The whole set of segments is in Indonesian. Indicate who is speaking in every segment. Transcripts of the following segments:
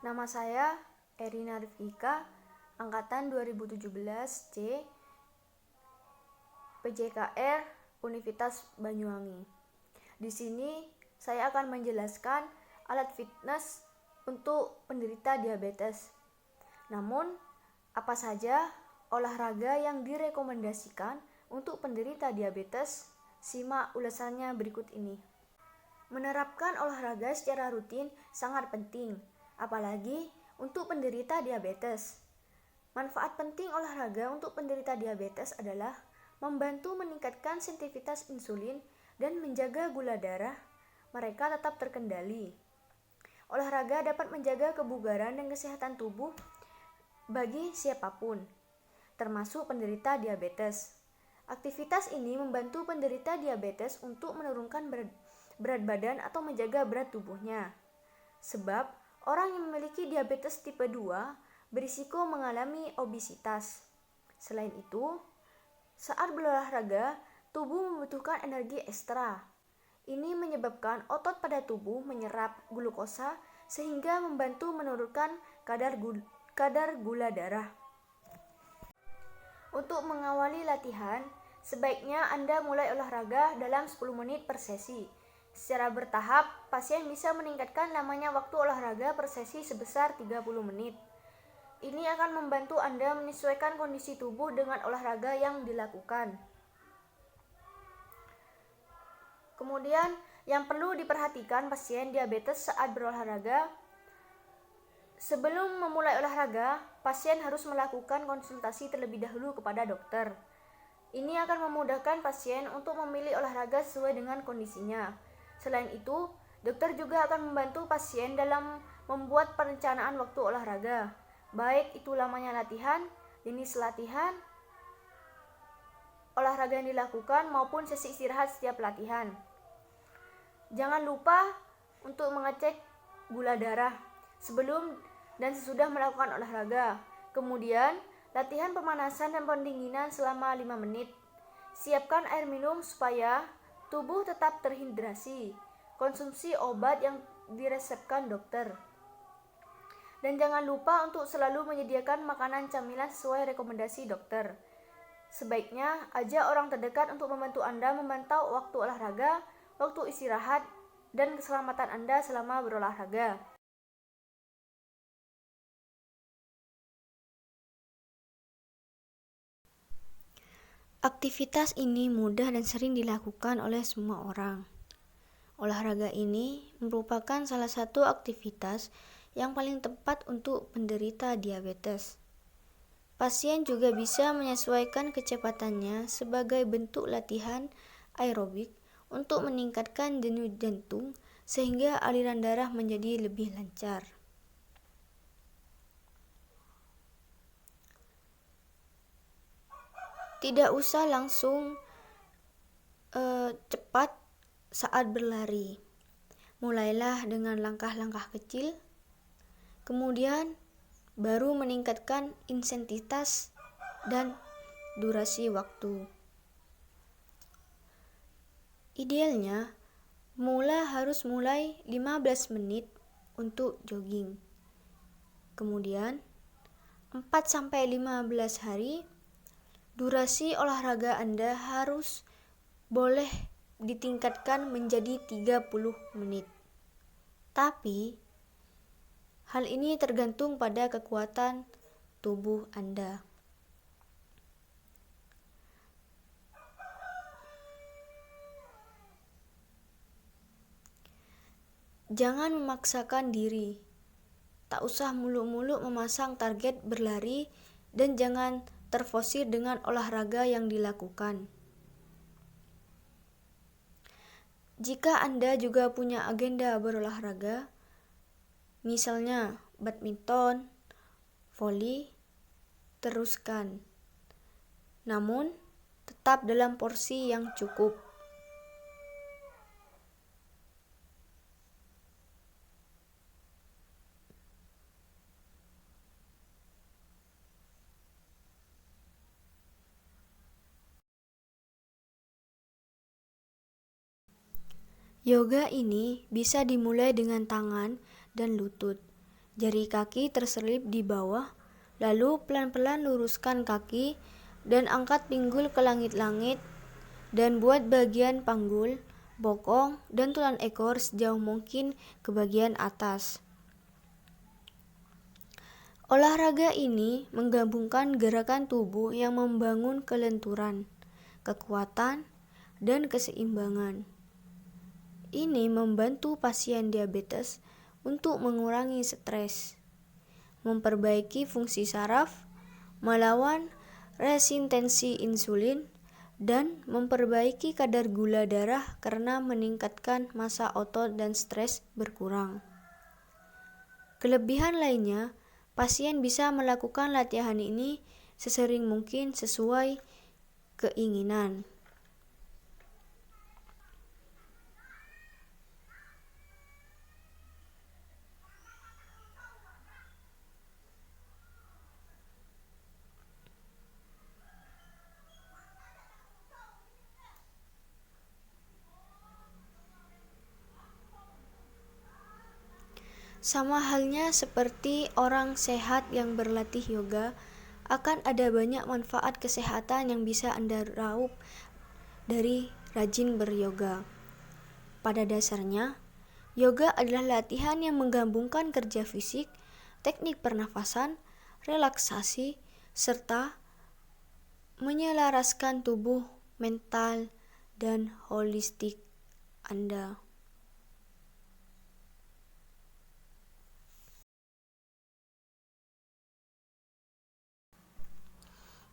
Speaker 1: Nama saya Erina Rifika, angkatan 2017 C, PJKR Universitas Banyuwangi. Di sini saya akan menjelaskan alat fitness untuk penderita diabetes. Namun, apa saja olahraga yang direkomendasikan untuk penderita diabetes? Simak ulasannya berikut ini. Menerapkan olahraga secara rutin sangat penting, apalagi untuk penderita diabetes. Manfaat penting olahraga untuk penderita diabetes adalah membantu meningkatkan sensitivitas insulin dan menjaga gula darah mereka tetap terkendali. Olahraga dapat menjaga kebugaran dan kesehatan tubuh bagi siapapun, termasuk penderita diabetes. Aktivitas ini membantu penderita diabetes untuk menurunkan berat badan atau menjaga berat tubuhnya. Sebab orang yang memiliki diabetes tipe 2 berisiko mengalami obesitas. Selain itu, saat berolahraga, tubuh membutuhkan energi ekstra. Ini menyebabkan otot pada tubuh menyerap glukosa sehingga membantu menurunkan kadar gula darah. Untuk mengawali latihan, sebaiknya Anda mulai olahraga dalam 10 menit per sesi. Secara bertahap, pasien bisa meningkatkan lamanya waktu olahraga per sesi sebesar 30 menit. Ini akan membantu Anda menyesuaikan kondisi tubuh dengan olahraga yang dilakukan. Kemudian, yang perlu diperhatikan pasien diabetes saat berolahraga. Sebelum memulai olahraga, pasien harus melakukan konsultasi terlebih dahulu kepada dokter. Ini akan memudahkan pasien untuk memilih olahraga sesuai dengan kondisinya. Selain itu, dokter juga akan membantu pasien dalam membuat perencanaan waktu olahraga, baik itu lamanya latihan, jenis latihan, olahraga yang dilakukan maupun sesi istirahat setiap latihan. Jangan lupa untuk mengecek gula darah sebelum dan sesudah melakukan olahraga. Kemudian, latihan pemanasan dan pendinginan selama 5 menit. Siapkan air minum supaya tubuh tetap terhidrasi. Konsumsi obat yang diresepkan dokter. Dan jangan lupa untuk selalu menyediakan makanan camilan sesuai rekomendasi dokter. Sebaiknya ajak orang terdekat untuk membantu Anda memantau waktu olahraga, waktu istirahat, dan keselamatan Anda selama berolahraga. Aktivitas ini mudah dan sering dilakukan oleh semua orang. Olahraga ini merupakan salah satu aktivitas yang paling tepat untuk penderita diabetes. Pasien juga bisa menyesuaikan kecepatannya sebagai bentuk latihan aerobik untuk meningkatkan denyut jantung sehingga aliran darah menjadi lebih lancar. Tidak usah langsung cepat saat berlari. Mulailah dengan langkah-langkah kecil, kemudian baru meningkatkan intensitas dan durasi waktu. Idealnya, harus mulai 15 menit untuk jogging. Kemudian, 4-15 hari, durasi olahraga Anda harus boleh ditingkatkan menjadi 30 menit. Tapi, hal ini tergantung pada kekuatan tubuh Anda. Jangan memaksakan diri. Tak usah muluk-muluk memasang target berlari dan jangan terforsir dengan olahraga yang dilakukan. Jika Anda juga punya agenda berolahraga, misalnya badminton, voli, teruskan. Namun, tetap dalam porsi yang cukup. Yoga ini bisa dimulai dengan tangan dan lutut. Jari kaki terselip di bawah, lalu pelan-pelan luruskan kaki dan angkat pinggul ke langit-langit dan buat bagian panggul, bokong, dan tulang ekor sejauh mungkin ke bagian atas. Olahraga ini menggabungkan gerakan tubuh yang membangun kelenturan, kekuatan, dan keseimbangan. Ini membantu pasien diabetes untuk mengurangi stres, memperbaiki fungsi saraf, melawan resistensi insulin, dan memperbaiki kadar gula darah karena meningkatkan massa otot dan stres berkurang. Kelebihan lainnya, pasien bisa melakukan latihan ini sesering mungkin sesuai keinginan. Sama halnya seperti orang sehat yang berlatih yoga, akan ada banyak manfaat kesehatan yang bisa Anda raup dari rajin beryoga. Pada dasarnya, yoga adalah latihan yang menggabungkan kerja fisik, teknik pernafasan, relaksasi, serta menyelaraskan tubuh, mental, dan holistik Anda.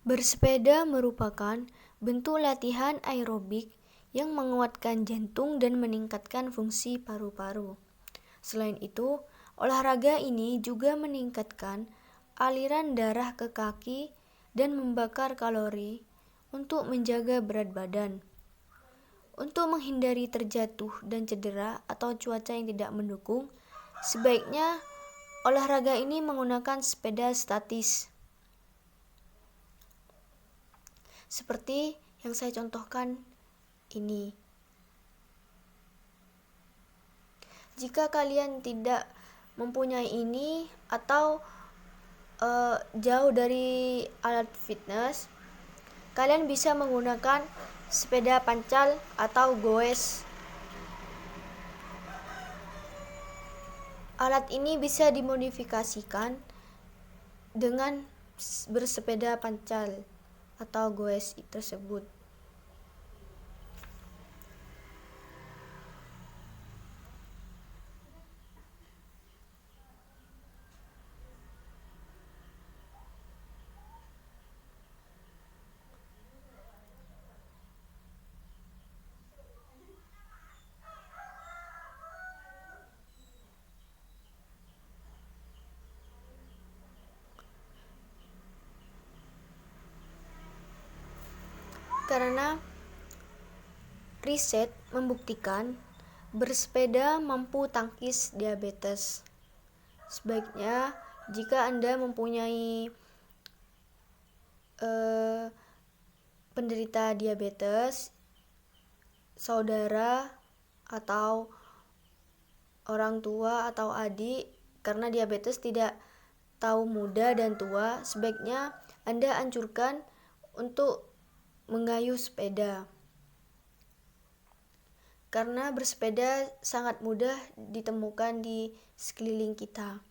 Speaker 1: Bersepeda merupakan bentuk latihan aerobik yang menguatkan jantung dan meningkatkan fungsi paru-paru. Selain itu, olahraga ini juga meningkatkan aliran darah ke kaki dan membakar kalori untuk menjaga berat badan. Untuk menghindari terjatuh dan cedera atau cuaca yang tidak mendukung, sebaiknya olahraga ini menggunakan sepeda statis. Seperti yang saya contohkan ini. Jika kalian tidak mempunyai ini atau jauh dari alat fitness, kalian bisa menggunakan sepeda pancal atau goes. Alat ini bisa dimodifikasikan dengan bersepeda pancal atau goes tersebut. Karena riset membuktikan bersepeda mampu tangkis diabetes. Sebaiknya jika Anda mempunyai penderita diabetes, saudara atau orang tua atau adik, karena diabetes tidak tahu muda dan tua, sebaiknya Anda anjurkan untuk mengayuh sepeda. Karena bersepeda sangat mudah ditemukan di sekeliling kita.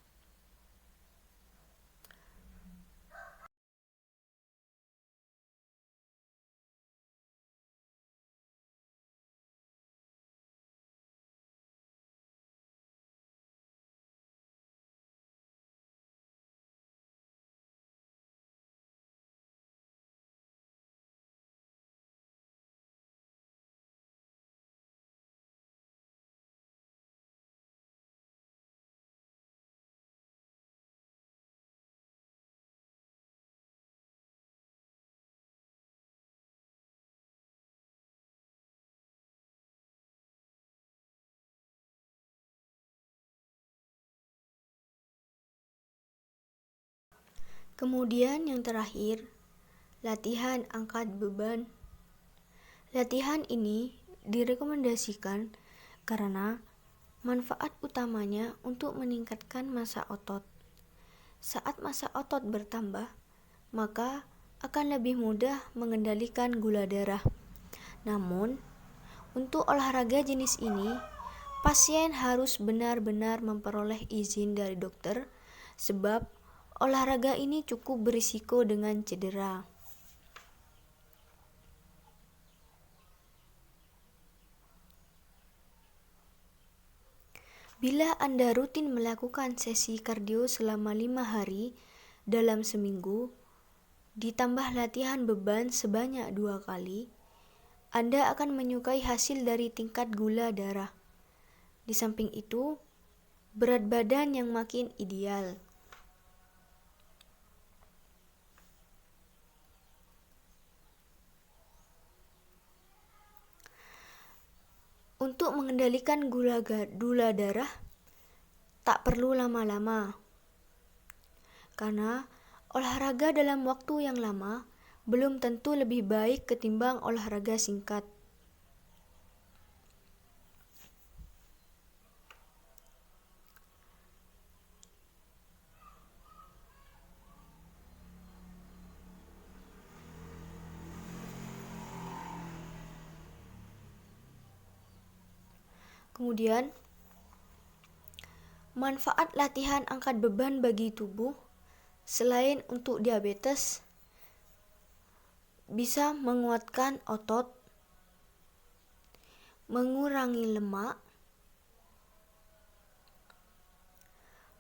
Speaker 1: Kemudian yang terakhir, latihan angkat beban. Latihan ini direkomendasikan karena Manfaat utamanya untuk meningkatkan massa otot. Saat massa otot bertambah, maka akan lebih mudah mengendalikan gula darah. Namun, untuk olahraga jenis ini, pasien harus benar-benar memperoleh izin dari dokter sebab olahraga ini cukup berisiko dengan cedera. Bila Anda rutin melakukan sesi kardio selama 5 hari dalam seminggu, ditambah latihan beban sebanyak 2 kali, Anda akan menyukai hasil dari tingkat gula darah. Di samping itu, berat badan yang makin ideal. Untuk mengendalikan gula darah, tak perlu lama-lama. Karena olahraga dalam waktu yang lama belum tentu lebih baik ketimbang olahraga singkat. Kemudian, manfaat latihan angkat beban bagi tubuh selain untuk diabetes bisa menguatkan otot, mengurangi lemak,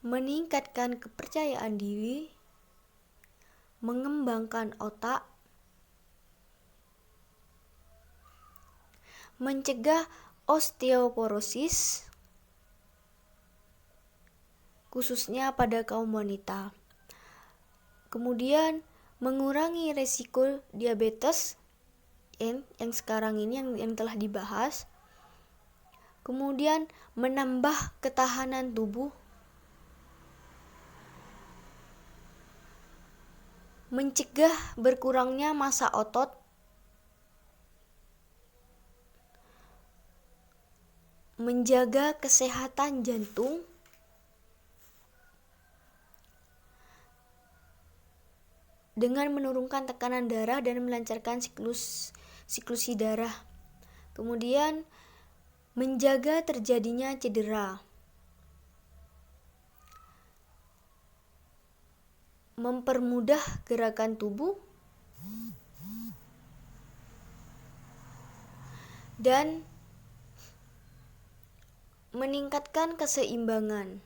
Speaker 1: meningkatkan kepercayaan diri, mengembangkan otak, mencegah osteoporosis, khususnya pada kaum wanita. Kemudian mengurangi resiko diabetes yang sekarang ini yang telah dibahas. Kemudian menambah ketahanan tubuh, mencegah berkurangnya massa otot, menjaga kesehatan jantung, dengan menurunkan tekanan darah dan melancarkan siklusi darah. Kemudian menjaga terjadinya cedera, mempermudah gerakan tubuh, dan meningkatkan keseimbangan.